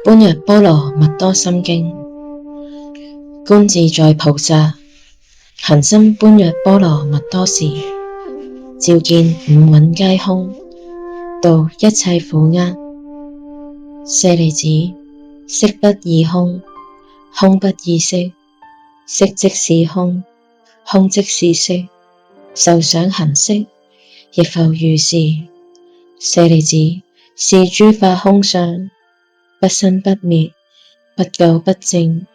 般若波羅蜜多心經，觀自在菩薩行深般若波羅蜜多時，照見五蘊皆空，度一切苦厄。舍利子，色不異空，空不異色，色即是空，空即是色，受想行識，亦復如是。舍利子，是諸法空相，不生不滅，不垢不淨，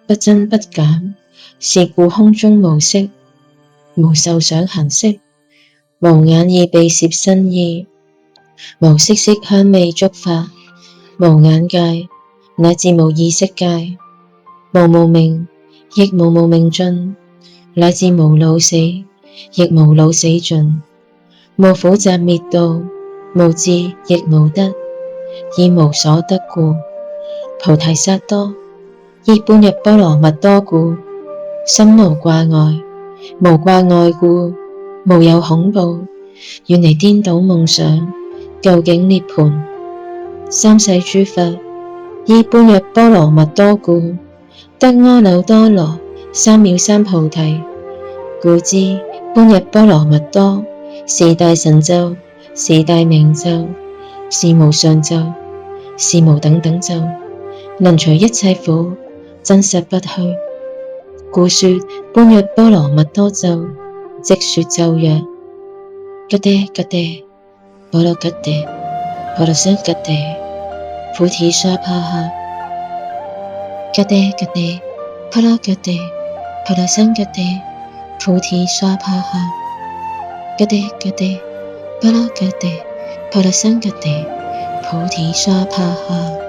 不增不減，是故空中無色，無受想行識，無眼耳鼻舌身意，無色聲香味觸法，無眼界，乃至無意識界，無無明，亦無無明盡，乃至無老死，亦無老死盡，無苦集滅道，無智亦無得，以無所得故。菩提薩埵，依般若波羅蜜多故，心無掛礙，無掛礙故，無有恐怖，遠離顛倒夢想，究竟涅槃。三世諸佛，依般若波羅蜜多故，得阿耨多羅三藐三菩提。故知般若波羅蜜多是大神咒，是大明咒，是無上咒，是無等等咒，能除一切苦，真實不虛。故說般若波羅蜜多咒，即說咒曰：吉爹吉爹，波羅吉爹，波羅僧吉爹，菩提薩婆訶。吉爹吉爹，波羅吉爹，波羅僧吉爹，菩提薩婆訶。吉爹吉爹，波羅吉爹，波羅僧吉爹，菩提薩婆訶。